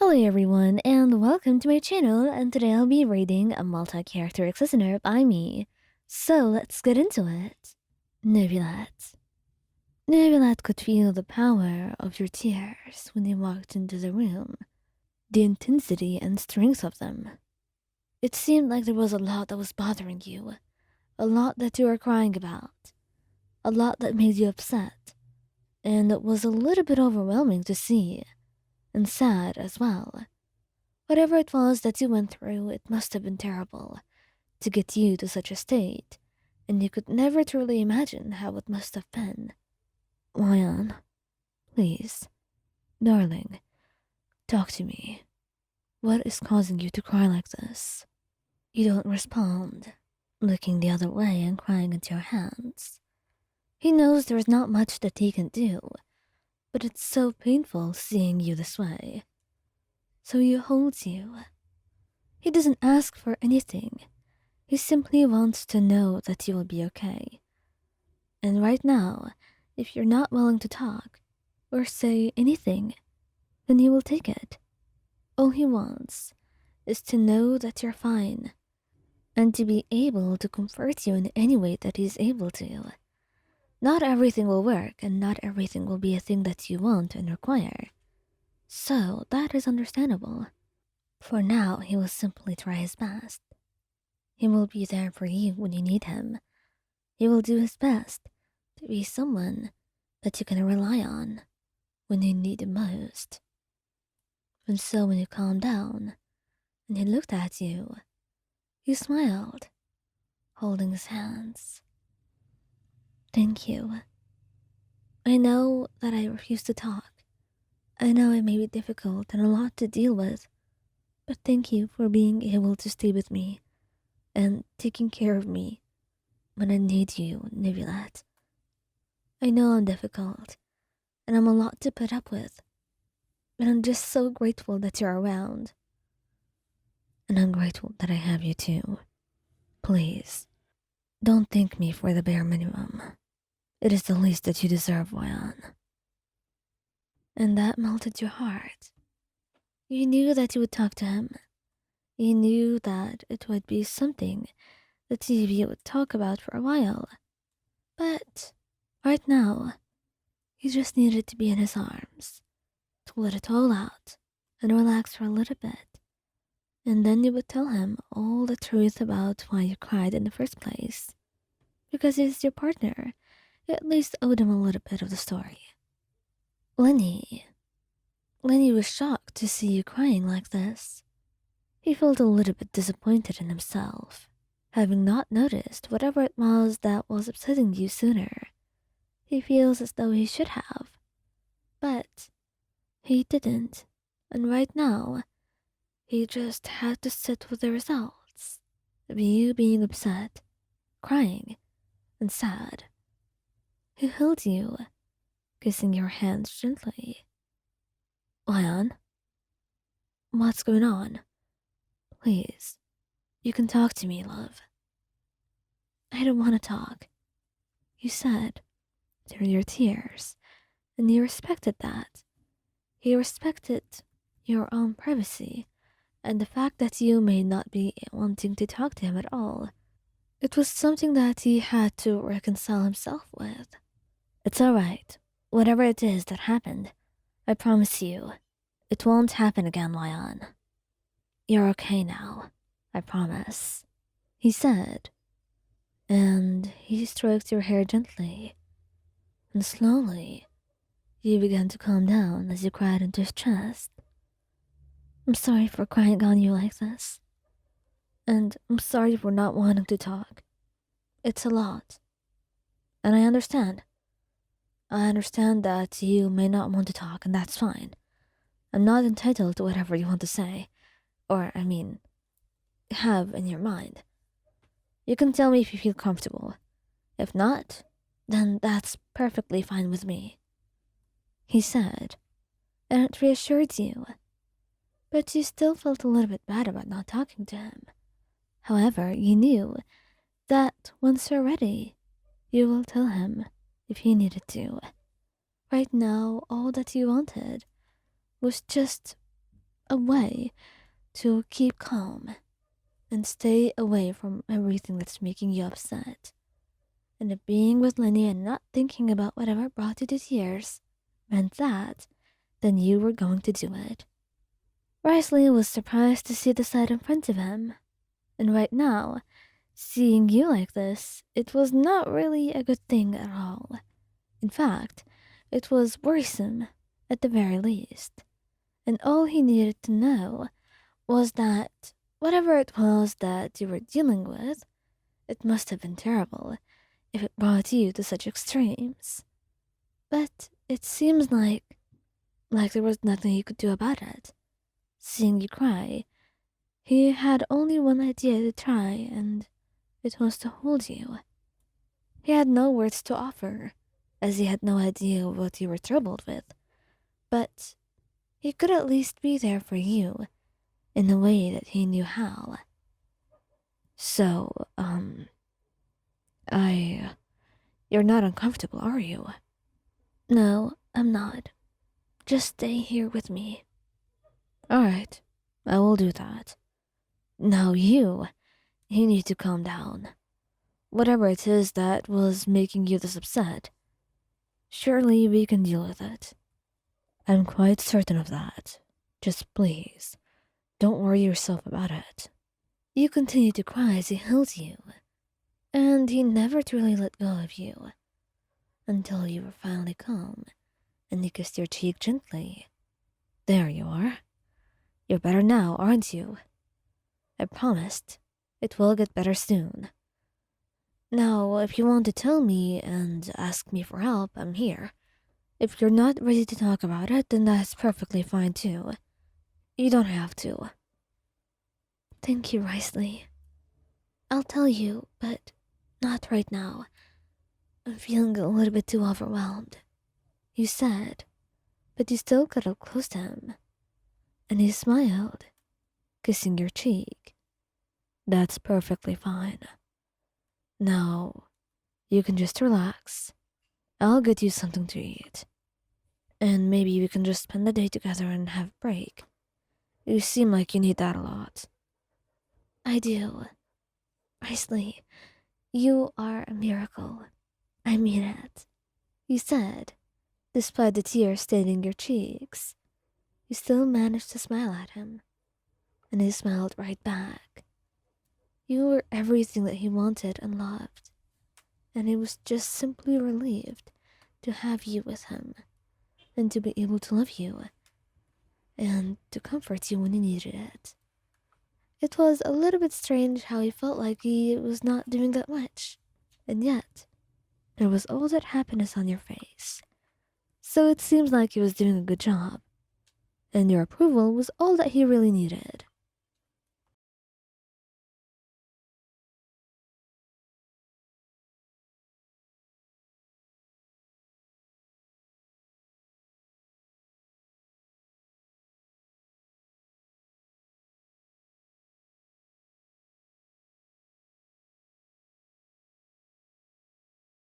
Hello everyone and welcome to my channel, and today I'll be reading a multi-character listener by me. So let's get into it. Neuvillette. Neuvillette could feel the power of your tears when you walked into the room, the intensity and strength of them. It seemed like there was a lot that was bothering you, a lot that you were crying about, a lot that made you upset, and it was a little bit overwhelming to see, and sad as well. Whatever it was that you went through, it must have been terrible to get you to such a state, and you could never truly imagine how it must have been. Ryan, please, darling, talk to me. What is causing you to cry like this? You don't respond, looking the other way and crying into your hands. He knows there is not much that he can do, but it's so painful seeing you this way. So he holds you. He doesn't ask for anything. He simply wants to know that you will be okay. And right now, if you're not willing to talk or say anything, then he will take it. All he wants is to know that you're fine and to be able to comfort you in any way that he's able to. Not everything will work and not everything will be a thing that you want and require. So that is understandable. For now, he will simply try his best. He will be there for you when you need him. He will do his best to be someone that you can rely on when you need him most. And so when you calmed down and he looked at you, he smiled, holding his hands. Thank you. I know that I refuse to talk. I know it may be difficult and a lot to deal with, but thank you for being able to stay with me and taking care of me when I need you, Neuvillette. I know I'm difficult, and I'm a lot to put up with, but I'm just so grateful that you're around. And I'm grateful that I have you too. Please, don't thank me for the bare minimum. It is the least that you deserve, Ryan. And that melted your heart. You knew that you would talk to him. You knew that it would be something that TV would talk about for a while. But right now, you just needed to be in his arms, to let it all out and relax for a little bit. And then you would tell him all the truth about why you cried in the first place. Because he's your partner, you at least owed him a little bit of the story. Lyney. Lyney was shocked to see you crying like this. He felt a little bit disappointed in himself, having not noticed whatever it was that was upsetting you sooner. He feels as though he should have, but he didn't, and right now, he just had to sit with the results of you being upset, crying, and sad. He held you, kissing your hands gently. Lion, what's going on? Please, you can talk to me, love. I don't want to talk, you said, through your tears, and you respected that. He respected your own privacy and the fact that you may not be wanting to talk to him at all. It was something that he had to reconcile himself with. It's alright. Whatever it is that happened, I promise you, it won't happen again, Lion. You're okay now, I promise, he said, and he stroked your hair gently, and slowly, you began to calm down as you cried into his chest. I'm sorry for crying on you like this, and I'm sorry for not wanting to talk. It's a lot, and I understand. I understand that you may not want to talk, and that's fine. I'm not entitled to whatever you want to say, or, have in your mind. You can tell me if you feel comfortable. If not, then that's perfectly fine with me, he said, and it reassured you. But you still felt a little bit bad about not talking to him. However, you knew that once you're ready, you will tell him if he needed to. Right now, all that you wanted was just a way to keep calm and stay away from everything that's making you upset. And if being with Lyney and not thinking about whatever brought you to tears meant that, then you were going to do it. Wriothesley was surprised to see the sight in front of him. And right now, seeing you like this, it was not really a good thing at all. In fact, it was worrisome, at the very least. And all he needed to know was that whatever it was that you were dealing with, it must have been terrible if it brought you to such extremes. But it seems like there was nothing he could do about it. Seeing you cry, he had only one idea to try, and it was to hold you. He had no words to offer, as he had no idea what you were troubled with, but he could at least be there for you in a way that he knew how. So, you're not uncomfortable, are you? No, I'm not. Just stay here with me. Alright, I will do that. Now you need to calm down. Whatever it is that was making you this upset, surely we can deal with it. I'm quite certain of that. Just please, don't worry yourself about it. You continued to cry as he held you, and he never truly let go of you, until you were finally calm, and he kissed your cheek gently. There you are. You're better now, aren't you? I promised. It will get better soon. Now, if you want to tell me and ask me for help, I'm here. If you're not ready to talk about it, then that's perfectly fine too. You don't have to. Thank you, Wriothesley. I'll tell you, but not right now. I'm feeling a little bit too overwhelmed. You said, but you still got up close to him. And he smiled, kissing your cheek. That's perfectly fine. Now, you can just relax. I'll get you something to eat. And maybe we can just spend the day together and have a break. You seem like you need that a lot. I do. Wriothesley, you are a miracle. I mean it. You said, despite the tears staining your cheeks, you still managed to smile at him. And he smiled right back. You were everything that he wanted and loved. And he was just simply relieved to have you with him, and to be able to love you, and to comfort you when he needed it. It was a little bit strange how he felt like he was not doing that much, and yet there was all that happiness on your face. So it seems like he was doing a good job, and your approval was all that he really needed.